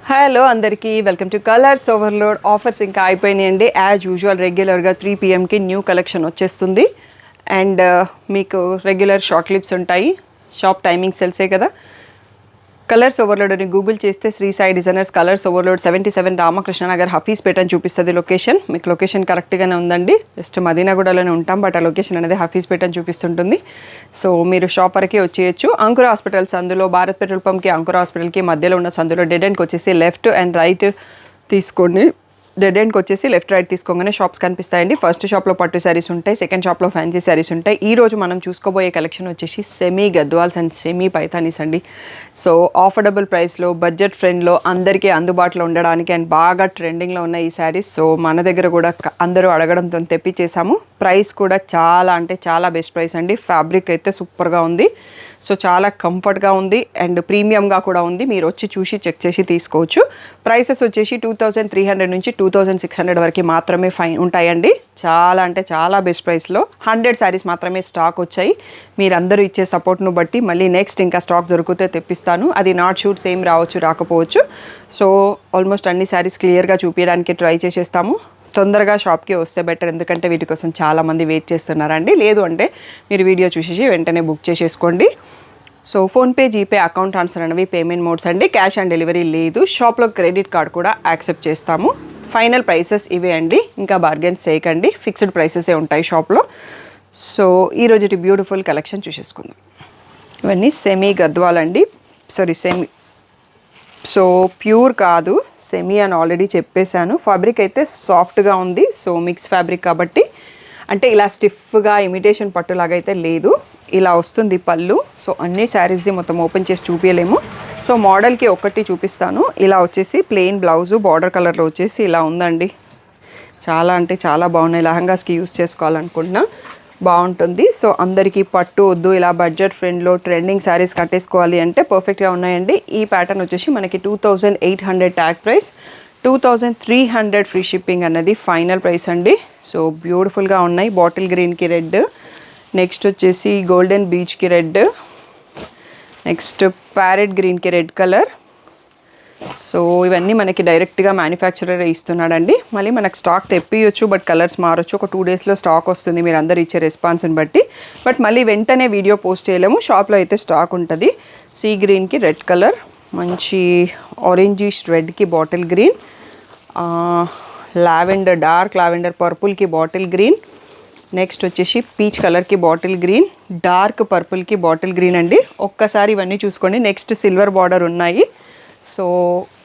Hello అందరికీ welcome to colours overload. Offers ఇంకా అయిపోయినాయండి. యాజ్ యూజువల్ రెగ్యులర్గా 3 PMకి న్యూ కలెక్షన్ వచ్చేస్తుంది. అండ్ మీకు రెగ్యులర్ షార్ట్ క్లిప్స్ ఉంటాయి. షాప్ టైమింగ్స్ తెలిసే కదా. కలర్స్ ఓవర్లోడ్ అని గూగుల్ చేస్తే Shri Sai designers colours overload 77 Ramakrishna Nagar Hafeezpet అని చూపిస్తుంది లొకేషన్. మీకు లొకేషన్ కరెక్ట్గానే ఉందండి. జస్ట్ మదీనాగూడలోనే ఉంటాం, బట్ ఆ లొకేషన్ అనేది హఫీజ్పేట అని చూపిస్తుంటుంది. సో మీరు షాప్ వరకే వచ్చేయచ్చు. అంకుర హాస్పిటల్స్ అందులో భారత్ పెట్రోల్ పంప్కి అంకుర హాస్పిటల్కి మధ్యలో ఉన్న సందులో డెడ్ ఎండ్కి వచ్చేసి లెఫ్ట్ అండ్ రైట్ తీసుకోండి. డెడ్ ఎండ్కి వచ్చేసి లెఫ్ట్ రైట్ తీసుకోగానే షాప్స్ కనిపిస్తాయండి. ఫస్ట్ షాప్లో పట్టు శారీస్ ఉంటాయి, సెకండ్ షాప్లో ఫ్యాన్సీ శారీస్ ఉంటాయి. ఈ రోజు మనం చూసుకోబోయే కలెక్షన్ వచ్చేసి semi Gadwals and semi Paithanis అండి. సో ఆఫర్డబుల్ ప్రైస్లో, బడ్జెట్ ఫ్రెండ్లో, అందరికీ అందుబాటులో ఉండడానికి అండ్ బాగా ట్రెండింగ్లో ఉన్న ఈ శారీస్. సో మన దగ్గర కూడా అందరూ అడగడంతో తెప్పించేసాము. ప్రైస్ కూడా చాలా అంటే చాలా బెస్ట్ ప్రైస్ అండి. ఫ్యాబ్రిక్ అయితే సూపర్గా ఉంది. సో చాలా కంఫర్ట్గా ఉంది అండ్ ప్రీమియంగా కూడా ఉంది. మీరు వచ్చి చూసి చెక్ చేసి తీసుకోవచ్చు. ప్రైసెస్ వచ్చేసి 2300 నుంచి 2600 వరకు మాత్రమే ఉంటాయండి. చాలా అంటే చాలా బెస్ట్ ప్రైస్లో 100 శారీస్ మాత్రమే స్టాక్ వచ్చాయి. మీరందరూ ఇచ్చే సపోర్ట్ను బట్టి మళ్ళీ నెక్స్ట్ ఇంకా స్టాక్ దొరికితే తెప్పిస్తాను. అది నాట్ షూట్ సేమ్ రావచ్చు, రాకపోవచ్చు. సో ఆల్మోస్ట్ అన్ని శారీస్ క్లియర్గా చూపించడానికి ట్రై చేసేస్తాము. తొందరగా షాప్కి వస్తే బెటర్, ఎందుకంటే వీటి కోసం చాలామంది వెయిట్ చేస్తున్నారండి. లేదు అంటే మీరు వీడియో చూసేసి వెంటనే బుక్ చేసేసుకోండి. So PhonePe, GPay, account transfer అనేవి పేమెంట్ మోడ్స్ అండి. క్యాష్ ఆన్ డెలివరీ లేదు. షాప్లో క్రెడిట్ కార్డ్ కూడా యాక్సెప్ట్ చేస్తాము. ఫైనల్ ప్రైసెస్ ఇవే అండి, ఇంకా బార్గెన్స్ చేయకండి. ఫిక్స్డ్ ప్రైసెసే ఉంటాయి షాప్లో. సో ఈరోజు బ్యూటిఫుల్ కలెక్షన్ చూసేసుకుందాం. ఇవన్నీ సెమీ గద్వాలండి. సో ప్యూర్ కాదు, సెమీ అని ఆల్రెడీ చెప్పేశాను. ఫ్యాబ్రిక్ అయితే సాఫ్ట్గా ఉంది. సో మిక్స్ ఫ్యాబ్రిక్ కాబట్టి అంటే ఇలా స్టిఫ్గా ఇమిటేషన్ పట్టులాగా అయితే లేదు. ఇలా వస్తుంది పళ్ళు. సో అన్ని శారీస్ది మొత్తం ఓపెన్ చేసి చూపించలేము. సో మోడల్కి ఒకటి చూపిస్తాను. ఇలా వచ్చేసి ప్లెయిన్ బ్లౌజు బార్డర్ కలర్లో వచ్చేసి ఇలా ఉందండి. చాలా అంటే చాలా బాగున్నాయి. లెహంగాస్కి యూస్ చేసుకోవాలనుకుంటున్నా, బాగుంటుంది. సో అందరికీ పట్టు వద్దు, ఇలా బడ్జెట్ ఫ్రెండ్లో ట్రెండింగ్ శారీస్ కట్టేసుకోవాలి అంటే పర్ఫెక్ట్గా ఉన్నాయండి. ఈ ప్యాటర్న్ వచ్చేసి మనకి 2800 ట్యాగ్ ప్రైస్, 2300 ఫ్రీ షిప్పింగ్ అన్నది ఫైనల్ ప్రైస్ అండి. సో బ్యూటిఫుల్గా ఉన్నాయి. బాటిల్ గ్రీన్కి రెడ్, నెక్స్ట్ వచ్చేసి గోల్డెన్ బీచ్కి రెడ్, నెక్స్ట్ ప్యారెట్ గ్రీన్కి రెడ్ కలర్. సో ఇవన్నీ మనకి డైరెక్ట్గా మ్యానుఫ్యాక్చరర్ ఇస్తున్నాడండి. మళ్ళీ మనకు స్టాక్ తెప్పియొచ్చు, బట్ కలర్స్ మారచ్చు. ఒక 2 డేస్లో స్టాక్ వస్తుంది మీరు అందరు ఇచ్చే రెస్పాన్స్ని బట్టి. బట్ మళ్ళీ వెంటనే వీడియో పోస్ట్ చేయలేము. షాప్లో అయితే స్టాక్ ఉంటుంది. సీ గ్రీన్కి రెడ్ కలర్, మంచి ఆరెంజిష్ రెడ్కి bottle green, lavender dark lavender పర్పుల్కి బాటిల్ గ్రీన్, నెక్స్ట్ వచ్చేసి పీచ్ కలర్కి బాటిల్ గ్రీన్, డార్క్ పర్పుల్కి బాటిల్ గ్రీన్ అండి. ఒక్కసారి ఇవన్నీ చూసుకోండి. నెక్స్ట్ సిల్వర్ బార్డర్ ఉన్నాయి. సో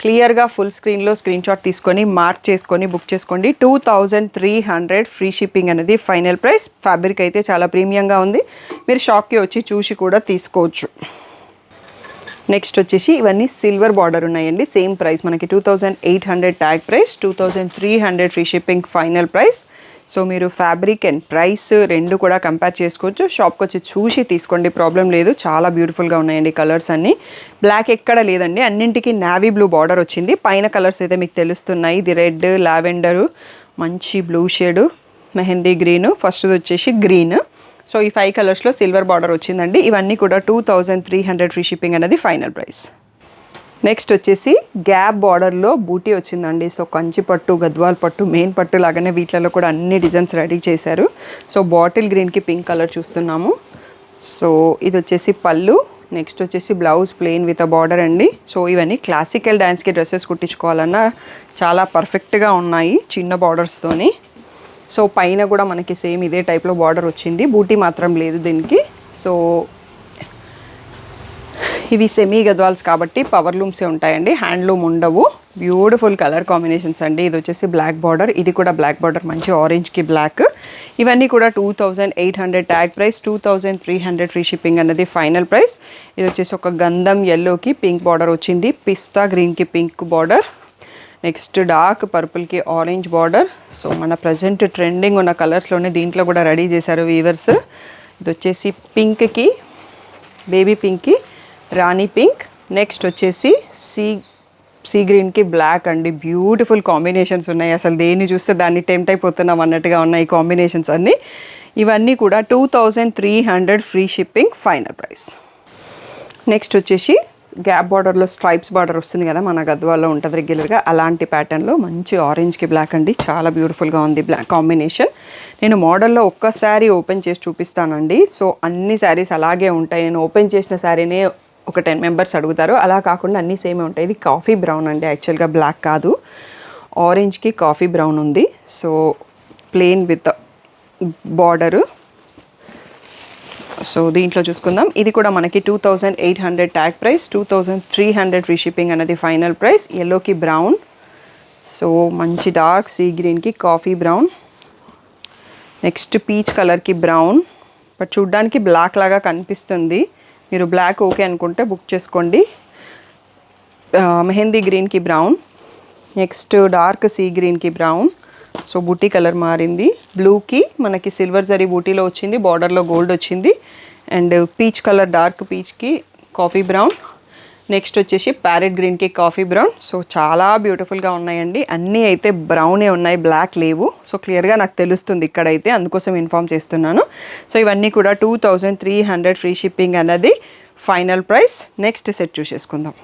క్లియర్గా ఫుల్ స్క్రీన్లో స్క్రీన్ షాట్ తీసుకొని మార్క్ చేసుకొని బుక్ చేసుకోండి. 2300 ఫ్రీ షిప్పింగ్ అనేది ఫైనల్ ప్రైస్. ఫ్యాబ్రిక్ అయితే చాలా ప్రీమియంగా ఉంది. మీరు షాప్కి వచ్చి చూసి కూడా తీసుకోవచ్చు. నెక్స్ట్ వచ్చేసి ఇవన్నీ సిల్వర్ బార్డర్ ఉన్నాయండి. సేమ్ ప్రైస్ మనకి 2800 tag price, 2300 free shipping final price. So మీరు ఫ్యాబ్రిక్ అండ్ ప్రైస్ రెండు కూడా కంపేర్ చేసుకోవచ్చు. షాప్కి వచ్చి చూసి తీసుకోండి, ప్రాబ్లం లేదు. చాలా బ్యూటిఫుల్గా ఉన్నాయండి కలర్స్ అన్నీ. బ్లాక్ ఎక్కడ లేదండి, అన్నింటికి నావీ బ్లూ బార్డర్ వచ్చింది. పైన కలర్స్ అయితే మీకు తెలుస్తున్నాయి. ఇది రెడ్, లావెండరు, మంచి blue shade, mehndi green, first వచ్చేసి గ్రీన్. సో ఈ 5 కలర్స్లో సిల్వర్ బార్డర్ వచ్చిందండి. ఇవన్నీ కూడా 2300 ఫ్రీ షిప్పింగ్ అనేది ఫైనల్ ప్రైస్. నెక్స్ట్ వచ్చేసి గ్యాప్ బార్డర్లో బూటీ వచ్చిందండి. సో కంచి పట్టు, గద్వాల్ పట్టు, మెయిన్ పట్టు లాగానే వీటిలలో కూడా అన్ని డిజైన్స్ రెడీ చేశారు. సో బాటిల్ గ్రీన్కి పింక్ కలర్ చూస్తున్నాము. సో ఇది వచ్చేసి పళ్ళు, నెక్స్ట్ వచ్చేసి బ్లౌజ్ ప్లెయిన్ విత్ బార్డర్ అండి. సో ఇవన్నీ క్లాసికల్ డ్యాన్స్కి డ్రెస్సెస్ కుట్టించుకోవాలన్నా చాలా పర్ఫెక్ట్గా ఉన్నాయి చిన్న బార్డర్స్తోని. సో పైన కూడా మనకి సేమ్ ఇదే టైప్లో బార్డర్ వచ్చింది, బూటీ మాత్రం లేదు దీనికి. సో ఇవి సెమీ గద్వాల్స్ కాబట్టి పవర్ లూమ్సే ఉంటాయండి, హ్యాండ్లూమ్ ఉండవు. బ్యూటిఫుల్ కలర్ కాంబినేషన్స్ అండి. ఇది వచ్చేసి బ్లాక్ బార్డర్, ఇది కూడా బ్లాక్ బార్డర్, మంచి ఆరెంజ్కి బ్లాక్. ఇవన్నీ కూడా 2800 ట్యాగ్ ప్రైస్, 2300 ఫ్రీ షిప్పింగ్ అన్నది ఫైనల్ ప్రైస్. ఇది వచ్చేసి ఒక గంధం ఎల్లోకి పింక్ బార్డర్ వచ్చింది, పిస్తా గ్రీన్కి పింక్ బార్డర్, నెక్స్ట్ డార్క్ పర్పుల్కి ఆరెంజ్ బార్డర్. సో మన ప్రజెంట్ ట్రెండింగ్ ఉన్న కలర్స్లోనే దీంట్లో కూడా రెడీ చేశారు వీవర్స్. ఇది వచ్చేసి పింక్కి, బేబీ పింక్కి రాణి పింక్, నెక్స్ట్ వచ్చేసి సీ గ్రీన్కి బ్లాక్ అండి. బ్యూటిఫుల్ కాంబినేషన్స్ ఉన్నాయి. అసలు దేన్ని చూస్తే దాన్ని టెంప్ట్ అయిపోతున్నాం అన్నట్టుగా ఉన్నాయి కాంబినేషన్స్ అన్నీ. ఇవన్నీ కూడా 2300 free shipping final price. Next వచ్చేసి గ్యాప్ బార్డర్లో స్ట్రైప్స్ బార్డర్ వస్తుంది కదా, మన గద్వాల్లో ఉంటుంది రెగ్యులర్గా, అలాంటి ప్యాటర్న్లో మంచి ఆరెంజ్కి బ్లాక్ అండి. చాలా బ్యూటిఫుల్గా ఉంది బ్లాక్ కాంబినేషన్. నేను మోడల్లో ఒక్క శారీ ఓపెన్ చేసి చూపిస్తానండి. సో అన్ని శారీస్ అలాగే ఉంటాయి. నేను ఓపెన్ చేసిన శారీనే ఒక 10 మెంబర్స్ అడుగుతారు, అలా కాకుండా అన్నీ సేమే ఉంటాయి. ఇది కాఫీ బ్రౌన్ అండి, యాక్చువల్గా బ్లాక్ కాదు, ఆరెంజ్కి కాఫీ బ్రౌన్ ఉంది. So plain with border. So దీంట్లో చూసుకుందాం. ఇది కూడా మనకి 2800 ట్యాగ్ ప్రైస్, 2300 ఫ్రీ షిప్పింగ్ అనేది ఫైనల్ ప్రైస్. ఎల్లోకి బ్రౌన్, సో మంచి డార్క్ సీ గ్రీన్కి కాఫీ బ్రౌన్, నెక్స్ట్ పీచ్ కలర్కి బ్రౌన్, బట్ చూడ్డానికి బ్లాక్ లాగా కనిపిస్తుంది. మీరు బ్లాక్ ఓకే అనుకుంటే బుక్ చేసుకోండి. మెహందీ గ్రీన్కి బ్రౌన్, నెక్స్ట్ డార్క్ సీ గ్రీన్కి బ్రౌన్, సో బూటీ కలర్ మారింది. బ్లూకి మనకి సిల్వర్ జరీ బూటీలో వచ్చింది, బార్డర్లో గోల్డ్ వచ్చింది. అండ్ పీచ్ కలర్ డార్క్ పీచ్కి కాఫీ బ్రౌన్, నెక్స్ట్ వచ్చేసి ప్యారెట్ గ్రీన్కి కాఫీ బ్రౌన్. సో చాలా బ్యూటిఫుల్గా ఉన్నాయండి. అన్నీ అయితే బ్రౌనే ఉన్నాయి, బ్లాక్ లేవు. సో క్లియర్గా నాకు తెలుస్తుంది ఇక్కడైతే, అందుకోసం ఇన్ఫామ్ చేస్తున్నాను. సో ఇవన్నీ కూడా 2300 ఫ్రీ షిప్పింగ్ అన్నది ఫైనల్ ప్రైస్. నెక్స్ట్ సెట్ చూసేసుకుందాం.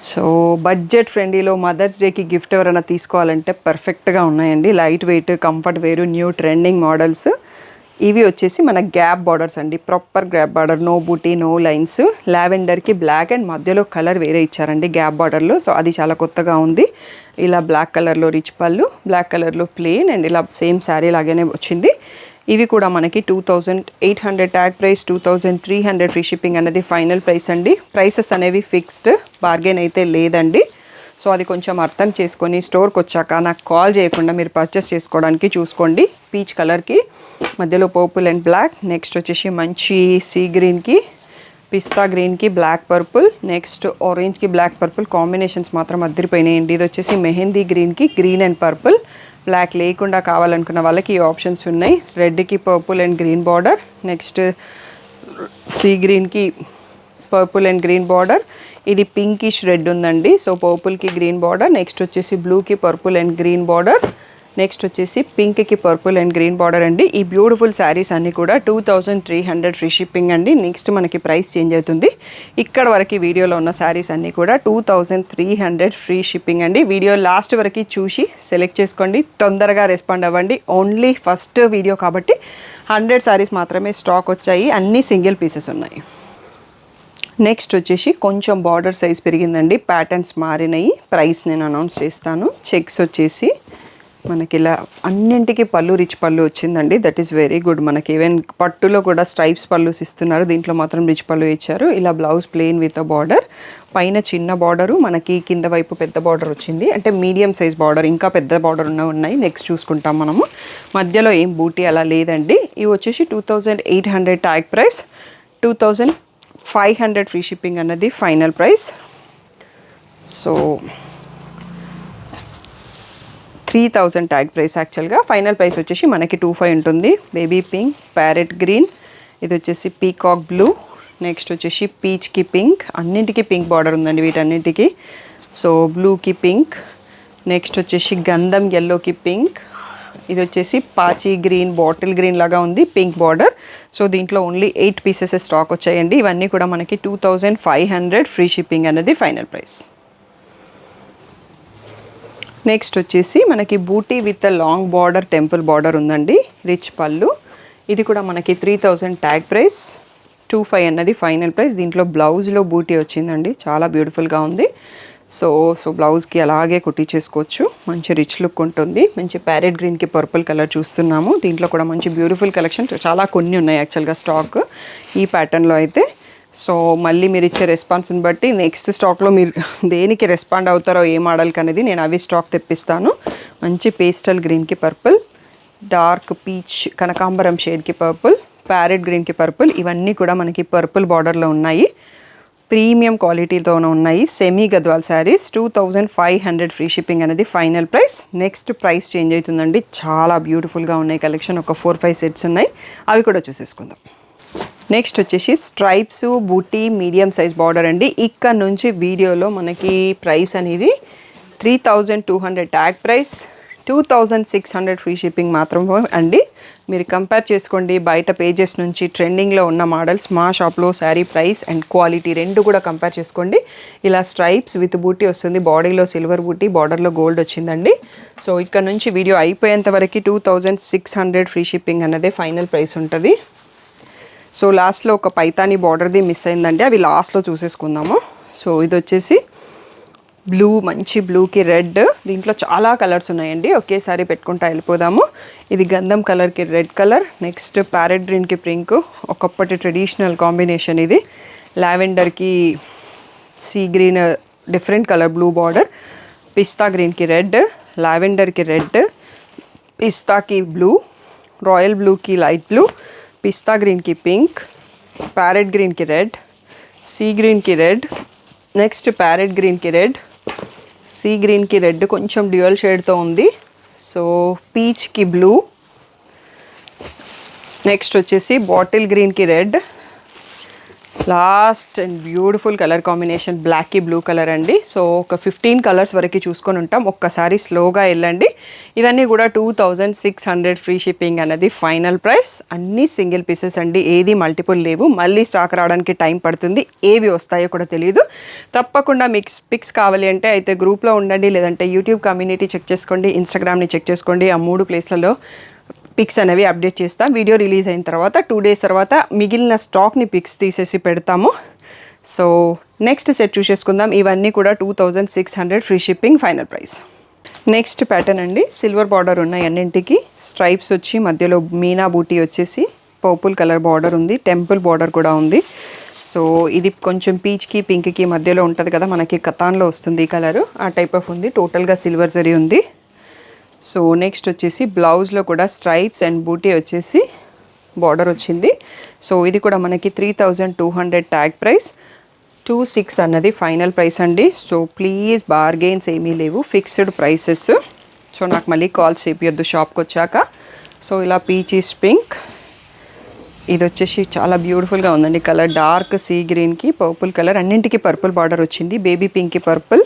సో బడ్జెట్ ఫ్రెండ్లీలో మదర్స్ డేకి గిఫ్ట్ ఎవరైనా తీసుకోవాలంటే పర్ఫెక్ట్గా ఉన్నాయండి. లైట్ వెయిట్, కంఫర్ట్ వేరు, న్యూ ట్రెండింగ్ మోడల్స్. ఇవి వచ్చేసి మన గ్యాప్ బార్డర్స్ అండి, proper gap border, no buti, no lines. లావెండర్కి బ్లాక్ అండ్ మధ్యలో కలర్ వేరే ఇచ్చారండి గ్యాప్ బార్డర్లో. సో అది చాలా కొత్తగా ఉంది. ఇలా బ్లాక్ కలర్లో రిచ్ పళ్ళు, బ్లాక్ కలర్లో ప్లెయిన్, అండ్ ఇలా సేమ్ శారీ లాగానే వచ్చింది. ఇవి కూడా మనకి 2800 ట్యాగ్ ప్రైస్, 2300 ఫ్రీ షిప్పింగ్ అనేది ఫైనల్ ప్రైస్ అండి. ప్రైసెస్ అనేవి ఫిక్స్డ్, బార్గెన్ అయితే లేదండి. సో అది కొంచెం అర్థం చేసుకొని స్టోర్కి వచ్చాక నాకు కాల్ చేయకుండా మీరు పర్చేస్ చేసుకోవడానికి చూసుకోండి. పీచ్ కలర్కి మధ్యలో పర్పుల్ అండ్ బ్లాక్, నెక్స్ట్ వచ్చేసి మంచి సీ గ్రీన్కి పిస్తా గ్రీన్కి బ్లాక్ పర్పుల్, నెక్స్ట్ ఆరెంజ్కి బ్లాక్ పర్పుల్ కాంబినేషన్స్ మాత్రం అద్దరిపోయినాయండి. ఇది వచ్చేసి మెహందీ గ్రీన్కి గ్రీన్ అండ్ పర్పుల్. బ్లాక్ లేకుండా కావాలనుకున్న వాళ్ళకి ఈ ఆప్షన్స్ ఉన్నాయి. రెడ్కి purple and green border, next sea గ్రీన్కి పర్పుల్ అండ్ గ్రీన్ బార్డర్. ఇది పింకిష్ రెడ్ ఉందండి, సో పర్పుల్కి గ్రీన్ బార్డర్. నెక్స్ట్ వచ్చేసి బ్లూకి purple and green border, next వచ్చేసి పింక్కి పర్పుల్ అండ్ గ్రీన్ బార్డర్ అండి. ఈ బ్యూటిఫుల్ శారీస్ అన్నీ కూడా 2300 ఫ్రీ షిప్పింగ్ అండి. నెక్స్ట్ మనకి ప్రైస్ చేంజ్ అవుతుంది. ఇక్కడ వరకు వీడియోలో ఉన్న శారీస్ అన్నీ కూడా 2300 ఫ్రీ షిప్పింగ్ అండి. వీడియో లాస్ట్ వరకు చూసి సెలెక్ట్ చేసుకోండి, తొందరగా రెస్పాండ్ అవ్వండి. ఓన్లీ ఫస్ట్ వీడియో కాబట్టి 100 శారీస్ మాత్రమే స్టాక్ వచ్చాయి, అన్నీ సింగిల్ పీసెస్ ఉన్నాయి. నెక్స్ట్ వచ్చేసి కొంచెం బార్డర్ సైజ్ పెరిగిందండి, ప్యాటర్న్స్ మారినాయి. ప్రైస్ నేను అనౌన్స్ చేస్తాను. చెక్స్ వచ్చేసి మనకి ఇలా అన్నింటికి పళ్ళు రిచ్ పళ్ళు వచ్చిందండి. That is very good. మనకి ఈవెన్ పట్టులో కూడా స్ట్రైప్స్ పళ్ళు ఇస్తున్నారు, దీంట్లో మాత్రం రిచ్ పళ్ళు ఇచ్చారు. ఇలా బ్లౌజ్ ప్లెయిన్ విత్ బార్డర్, పైన చిన్న బార్డరు, మనకి కింద వైపు పెద్ద బార్డర్ వచ్చింది. అంటే మీడియం సైజ్ బార్డర్, ఇంకా పెద్ద బార్డర్ ఉన్నాయి. నెక్స్ట్ చూసుకుంటాం మనము. మధ్యలో ఏం బూటీ అలా లేదండి. ఇవి వచ్చేసి 2800 ట్యాగ్ ప్రైస్, 2500 ఫ్రీ షిప్పింగ్ అన్నది final price. So 3000 tag price. యాక్చువల్గా ఫైనల్ ప్రైస్ వచ్చేసి మనకి 2500 ఉంటుంది. బేబీ పింక్, ప్యారెట్ గ్రీన్, ఇది వచ్చేసి పీకాక్ బ్లూ, నెక్స్ట్ వచ్చేసి పీచ్కి పింక్, అన్నింటికి పింక్ బార్డర్ ఉందండి వీటన్నింటికి. సో బ్లూకి పింక్, నెక్స్ట్ వచ్చేసి గంధం ఎల్లోకి పింక్, ఇది వచ్చేసి పాచి గ్రీన్, బాటిల్ గ్రీన్ లాగా ఉంది, పింక్ బార్డర్. సో దీంట్లో ఓన్లీ 8 పీసెస్ స్టాక్ వచ్చాయండి. ఇవన్నీ కూడా మనకి 2500 ఫ్రీ షిప్పింగ్ అనేది ఫైనల్ ప్రైస్. నెక్స్ట్ వచ్చేసి మనకి buti with long border, temple border ఉందండి, రిచ్ పళ్ళు. ఇది కూడా మనకి 3000 ట్యాగ్ ప్రైస్, 25 అన్నది ఫైనల్ ప్రైస్. దీంట్లో బ్లౌజ్లో బూటీ వచ్చిందండి, చాలా బ్యూటిఫుల్గా ఉంది. సో బ్లౌజ్కి అలాగే కుట్టి చేసుకోవచ్చు, మంచి రిచ్ లుక్ ఉంటుంది. మంచి ప్యారెట్ గ్రీన్కి పర్పుల్ కలర్ చూస్తున్నాము. దీంట్లో కూడా మంచి బ్యూటిఫుల్ కలెక్షన్ చాలా కొన్ని ఉన్నాయి యాక్చువల్గా స్టాక్ ఈ ప్యాటర్న్లో అయితే. సో మళ్ళీ మీరు ఇచ్చే రెస్పాన్స్ని బట్టి నెక్స్ట్ స్టాక్లో మీరు దేనికి రెస్పాండ్ అవుతారో ఏ మోడల్కి అనేది నేను అవి స్టాక్ తెప్పిస్తాను. మంచి పేస్టల్ గ్రీన్కి పర్పుల్, డార్క్ పీచ్ కనకాంబరం షేడ్కి పర్పుల్, ప్యారెట్ గ్రీన్కి పర్పుల్, ఇవన్నీ కూడా మనకి పర్పుల్ బార్డర్లో ఉన్నాయి. ప్రీమియం క్వాలిటీతోనే ఉన్నాయి. Semi Gadwal saris, 2500 free shipping అనేది final price. Next price change అవుతుందండి. చాలా బ్యూటిఫుల్గా ఉన్నాయి కలెక్షన్, ఒక 4-5 సెట్స్ ఉన్నాయి, అవి కూడా చూసేసుకుందాం. నెక్స్ట్ వచ్చేసి స్ట్రైప్స్ బూటీ మీడియం సైజ్ బార్డర్ అండి. ఇక్కడ నుంచి వీడియోలో మనకి ప్రైస్ అనేది 3200 ట్యాగ్ ప్రైస్, 2600 ఫ్రీ షిప్పింగ్ మాత్రం అండి. మీరు కంపేర్ చేసుకోండి బయట పేజెస్ నుంచి ట్రెండింగ్లో ఉన్న మోడల్స్, మా షాప్లో శారీ ప్రైస్ అండ్ క్వాలిటీ రెండు కూడా కంపేర్ చేసుకోండి. ఇలా స్ట్రైప్స్ విత్ బూటీ వస్తుంది, బాడీలో సిల్వర్ బూటీ, బార్డర్లో గోల్డ్ వచ్చిందండి. సో ఇక్కడ నుంచి వీడియో అయిపోయేంత వరకు 2600 ఫ్రీ షిప్పింగ్ అన్నదే ఫైనల్ ప్రైస్ ఉంటుంది. సో లాస్ట్లో ఒక పైతాని బార్డర్ది మిస్ అయిందండి, అవి లాస్ట్లో చూసేసుకుందాము. సో ఇది వచ్చేసి బ్లూ, మంచి బ్లూకి రెడ్, దీంట్లో చాలా కలర్స్ ఉన్నాయండి, ఒకేసారి పెట్టుకుంటా వెళ్ళిపోదాము. ఇది గంధం కలర్కి రెడ్ కలర్, నెక్స్ట్ ప్యారెట్ గ్రీన్కి పింక్, ఒకప్పటి ట్రెడిషనల్ కాంబినేషన్. ఇది లావెండర్కి sea green different colour blue border, pista గ్రీన్కి రెడ్, లావెండర్కి రెడ్, పిస్తాకి బ్లూ, రాయల్ బ్లూకి లైట్ బ్లూ, పిస్తా గ్రీన్కి పింక్, ప్యారెట్ గ్రీన్కి రెడ్, సీ గ్రీన్కి రెడ్, నెక్స్ట్ ప్యారెట్ గ్రీన్కి రెడ్, సీ గ్రీన్కి రెడ్ కొంచెం డ్యూయల్ షేడ్తో ఉంది. సో పీచ్కి బ్లూ, నెక్స్ట్ వచ్చేసి బాటిల్ గ్రీన్కి red, last and beautiful colour combination బ్లాక్కి బ్లూ కలర్ అండి. సో ఒక 15 కలర్స్ వరకు చూసుకొని ఉంటాం, ఒక్కసారి స్లోగా వెళ్ళండి. ఇవన్నీ కూడా 2600 ఫ్రీ షిప్పింగ్ అన్నది ఫైనల్ ప్రైస్. అన్నీ సింగిల్ పీసెస్ అండి, ఏది మల్టిపుల్ లేవు. మళ్ళీ స్టాక్ రావడానికి టైం పడుతుంది, ఏవి వస్తాయో కూడా తెలియదు. తప్పకుండా మీకు పిక్స్ కావాలి అంటే అయితే గ్రూప్లో ఉండండి, లేదంటే యూట్యూబ్ కమ్యూనిటీ చెక్ చేసుకోండి, ఇన్స్టాగ్రామ్ని చెక్ చేసుకోండి. ఆ 3 ప్లేస్లలో పిక్స్ అనేవి అప్డేట్ చేస్తాం. వీడియో రిలీజ్ అయిన తర్వాత 2 డేస్ తర్వాత మిగిలిన స్టాక్ని పిక్స్ తీసేసి పెడతాము. సో నెక్స్ట్ సెట్ చూసేసుకుందాం. ఇవన్నీ కూడా 2600 free shipping final price. Next pattern అండి, సిల్వర్ బార్డర్ ఉన్నాయి అన్నింటికి, స్ట్రైప్స్ వచ్చి మధ్యలో మీనా బూటీ వచ్చేసి పర్పుల్ కలర్ బార్డర్ ఉంది, టెంపుల్ బార్డర్ కూడా ఉంది. సో ఇది కొంచెం పీచ్కి పింక్కి మధ్యలో ఉంటుంది కదా, మనకి కతాన్లో వస్తుంది ఈ కలరు, ఆ టైప్ ఆఫ్ ఉంది. టోటల్గా సిల్వర్ జరీ ఉంది. సో నెక్స్ట్ వచ్చేసి బ్లౌజ్లో కూడా స్ట్రైప్స్ అండ్ బూటీ వచ్చేసి బార్డర్ వచ్చింది. సో ఇది కూడా మనకి 3200 ట్యాగ్ ప్రైస్, 26 అన్నది ఫైనల్ ప్రైస్ అండి. సో ప్లీజ్ బార్గెయిన్స్ ఏమీ లేవు, ఫిక్స్డ్ ప్రైసెస్. సో నాకు మళ్ళీ కాల్స్ చేపియొద్దు షాప్కి వచ్చాక. సో ఇలా పీచీస్ పింక్, ఇది వచ్చేసి చాలా బ్యూటిఫుల్గా ఉందండి కలర్, డార్క్ సీ గ్రీన్కి పర్పుల్ కలర్, అన్నింటికి పర్పుల్ బార్డర్ వచ్చింది, బేబీ పింక్కి పర్పుల్,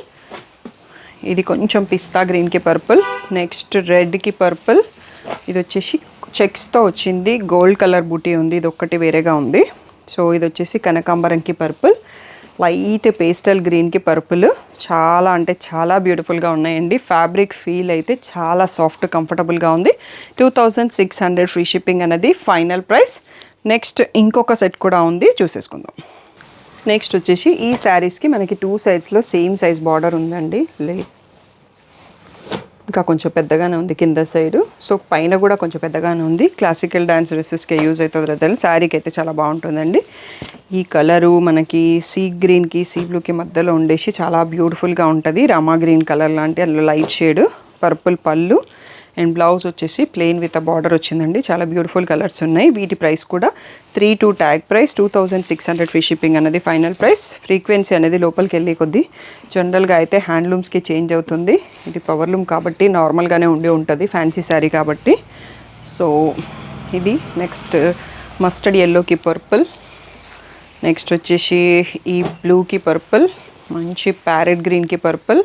ఇది కొంచెం పిస్తా గ్రీన్కి పర్పుల్, నెక్స్ట్ రెడ్కి పర్పుల్, ఇది వచ్చేసి చెక్స్తో వచ్చింది, గోల్డ్ కలర్ బూటీ ఉంది, ఇది ఒక్కటి వేరేగా ఉంది. సో ఇది వచ్చేసి కనకాంబరంకి పర్పుల్, లైట్ పేస్టల్ గ్రీన్కి పర్పుల్, చాలా అంటే చాలా బ్యూటిఫుల్గా ఉన్నాయండి. ఫ్యాబ్రిక్ ఫీల్ అయితే చాలా సాఫ్ట్ కంఫర్టబుల్గా ఉంది. 2600 ఫ్రీ షిప్పింగ్ అనేది ఫైనల్ ప్రైస్. నెక్స్ట్ ఇంకొక సెట్ కూడా ఉంది, చూసేసుకుందాం. నెక్స్ట్ వచ్చేసి ఈ శారీస్కి మనకి 2 సైడ్స్లో సేమ్ సైజ్ బార్డర్ ఉందండి, ఇంకా కొంచెం పెద్దగానే ఉంది కింద సైడు. సో పైన కూడా కొంచెం పెద్దగానే ఉంది. క్లాసికల్ డ్యాన్స్ డ్రెస్సెస్కి యూజ్ అవుతుంది కదా, శారీకి అయితే చాలా బాగుంటుందండి. ఈ కలరు మనకి సీ గ్రీన్కి సీ బ్లూకి మధ్యలో ఉండేసి చాలా బ్యూటిఫుల్గా ఉంటుంది. రామా గ్రీన్ కలర్ లాంటి అందులో లైట్ షేడ్, పర్పుల్ పళ్ళు అండ్ బ్లౌజ్ వచ్చేసి ప్లెయిన్ విత్ బార్డర్ వచ్చిందండి. చాలా బ్యూటిఫుల్ కలర్స్ ఉన్నాయి. వీటి ప్రైస్ కూడా 32 ట్యాగ్ ప్రైస్, 2600 ఫ్రీ షిప్పింగ్ అనేది ఫైనల్ ప్రైస్. ఫ్రీక్వెన్సీ అనేది లోపలికి వెళ్ళే కొద్దీ జనరల్గా అయితే హ్యాండ్లూమ్స్కి చేంజ్ అవుతుంది. ఇది పవర్లూమ్ కాబట్టి నార్మల్గానే ఉంటుంది, ఫ్యాన్సీ శారీ కాబట్టి. సో ఇది నెక్స్ట్ మస్టర్డ్ ఎల్లోకి పర్పుల్, నెక్స్ట్ వచ్చేసి ఈ బ్లూకి పర్పుల్, మంచి ప్యారెట్ గ్రీన్కి పర్పుల్,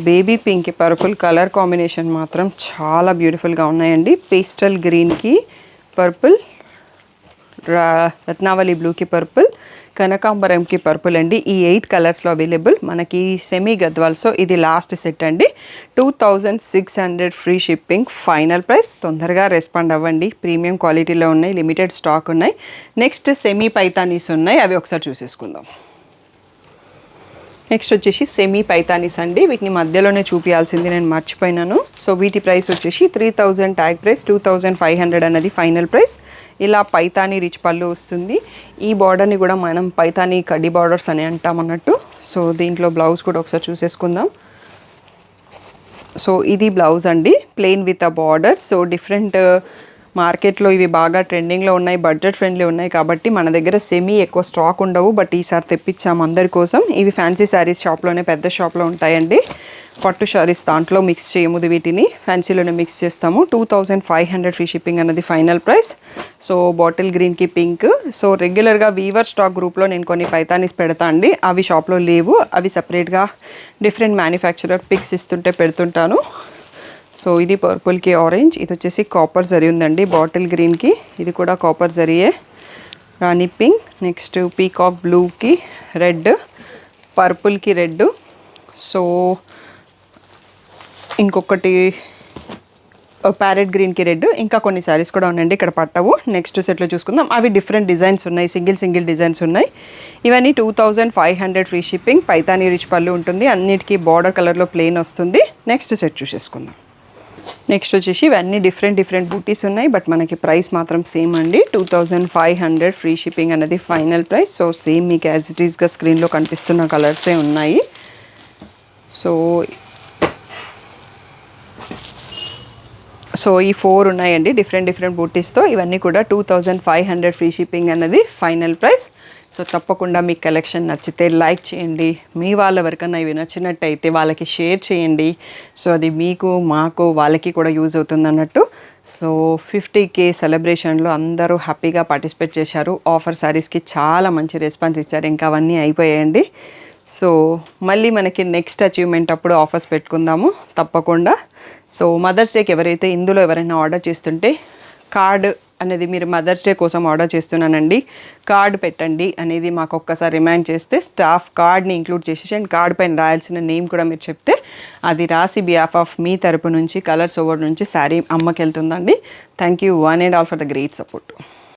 బేబీ పింక్కి పర్పుల్ కలర్ కాంబినేషన్ మాత్రం చాలా బ్యూటిఫుల్గా ఉన్నాయండి. పేస్టల్ గ్రీన్కి పర్పుల్, రత్నావళి బ్లూకి పర్పుల్, కనకాంబరంకి పర్పుల్ అండి. ఈ 8 కలర్స్లో అవైలబుల్ మనకి సెమీ గద్వాల్. సో ఇది లాస్ట్ సెట్ అండి, 2600 ఫ్రీ షిప్పింగ్ ఫైనల్ ప్రైస్. తొందరగా రెస్పాండ్ అవ్వండి, ప్రీమియం క్వాలిటీలో ఉన్నాయి, లిమిటెడ్ స్టాక్ ఉన్నాయి. నెక్స్ట్ సెమీ పైతానీస్ ఉన్నాయి, అవి ఒకసారి చూసేసుకుందాం. నెక్స్ట్ వచ్చేసి సెమీ పైతానీస్ అండి, వీటిని మధ్యలోనే చూపించాల్సింది నేను మర్చిపోయినాను. సో వీటి ప్రైస్ వచ్చేసి 3000 ట్యాగ్ ప్రైస్, 2500 అన్నది ఫైనల్ ప్రైస్. ఇలా పైతానీ రిచ్ పళ్ళు వస్తుంది. ఈ బార్డర్ని కూడా మనం పైతానీ కడ్డీ బార్డర్స్ అని అంటాం అన్నట్టు. సో దీంట్లో బ్లౌజ్ కూడా ఒకసారి చూసేసుకుందాం. సో ఇది బ్లౌజ్ అండి, plain with a border. So different మార్కెట్లో ఇవి బాగా ట్రెండింగ్లో ఉన్నాయి, బడ్జెట్ ఫ్రెండ్లీ ఉన్నాయి కాబట్టి మన దగ్గర సెమీ ఎక్కువ స్టాక్ ఉండవు, బట్ ఈసారి తెప్పించాము అందరి కోసం. ఇవి ఫ్యాన్సీ శారీస్ షాప్లోనే పెద్ద షాప్లో ఉంటాయండి. పట్టు శారీస్ దాంట్లో మిక్స్ చేయము, వీటిని ఫ్యాన్సీలోనే మిక్స్ చేస్తాము. 2500 ఫ్రీ షిప్పింగ్ అన్నది ఫైనల్ ప్రైస్. సో బాటిల్ గ్రీన్కి పింక్. సో రెగ్యులర్గా వీవర్ స్టాక్ గ్రూప్లో నేను కొన్ని పైతానీస్ పెడతా అండి, అవి షాప్లో లేవు, అవి సపరేట్గా డిఫరెంట్ మ్యానుఫ్యాక్చరర్ పిక్స్ ఇస్తుంటే పెడుతుంటాను. సో ఇది పర్పుల్కి ఆరెంజ్, ఇది వచ్చేసి కాపర్ జరీ ఉందండి బాటిల్ గ్రీన్కి, ఇది కూడా కాపర్ జరీయే. రాణి పింక్, నెక్స్ట్ పీకాక్ బ్లూకి రెడ్, పర్పుల్కి రెడ్. సో ఇంకొకటి ప్యారెట్ గ్రీన్కి రెడ్, ఇంకా కొన్ని శారీస్ కూడా ఉన్నాయండి ఇక్కడ పట్టవు. నెక్స్ట్ సెట్లో చూసుకుందాం. అవి డిఫరెంట్ డిజైన్స్ ఉన్నాయి, సింగిల్ డిజైన్స్ ఉన్నాయి. ఇవన్నీ 2500 ఫ్రీ షిప్పింగ్. పైతానీ రిచ్ పళ్ళు ఉంటుంది, అన్నిటికీ బార్డర్ కలర్లో ప్లెయిన్ వస్తుంది. Next set చూసేసుకుందాం. నెక్స్ట్ వచ్చేసి ఇవన్నీ డిఫరెంట్ బూటీస్ ఉన్నాయి, బట్ మనకి ప్రైస్ మాత్రం సేమ్ అండి. 2500 ఫ్రీ షిప్పింగ్ అనేది ఫైనల్ ప్రైస్. సో సేమ్ మీకు యాజ్ ఇట్ ఈస్గా స్క్రీన్లో కనిపిస్తున్న కలర్సే ఉన్నాయి. సో ఈ 4 ఉన్నాయండి డిఫరెంట్ బూటీస్తో. ఇవన్నీ కూడా 2500 ఫ్రీ షిప్పింగ్ అన్నది ఫైనల్ ప్రైస్. సో తప్పకుండా మీకు కలెక్షన్ నచ్చితే లైక్ చేయండి, మీ వాళ్ళ ఎవరికన్నా ఇవి నచ్చినట్టయితే వాళ్ళకి షేర్ చేయండి. సో అది మీకు, మాకు, వాళ్ళకి కూడా యూజ్ అవుతుంది అన్నట్టు. సో 50K సెలబ్రేషన్లో అందరూ హ్యాపీగా పార్టిసిపేట్ చేశారు. ఆఫర్ శారీస్కి చాలా మంచి రెస్పాన్స్ ఇచ్చారు. ఇంకా అవన్నీ అయిపోయాయండి. సో మళ్ళీ మనకి నెక్స్ట్ అచీవ్మెంట్ అప్పుడు ఆఫర్స్ పెట్టుకుందాము తప్పకుండా. సో మదర్స్ డేకి ఎవరైనా ఆర్డర్ చేస్తుంటే కార్డ్ అనేది, మీరు మదర్స్ డే కోసం ఆర్డర్ చేస్తున్నానండి కార్డ్ పెట్టండి అనేది మాకు ఒక్కసారి రిమైండ్ చేస్తే స్టాఫ్ కార్డ్ని ఇంక్లూడ్ చేసేసి అండ్ కార్డ్ పైన రాయాల్సిన నేమ్ కూడా మీరు చెప్తే అది రాసి బిహాఫ్ ఆఫ్ మీ తరపు నుంచి కలర్స్ ఓవర్ నుంచి శారీ అమ్మకి వెళ్తుందండి. Thank you one and all for the great support.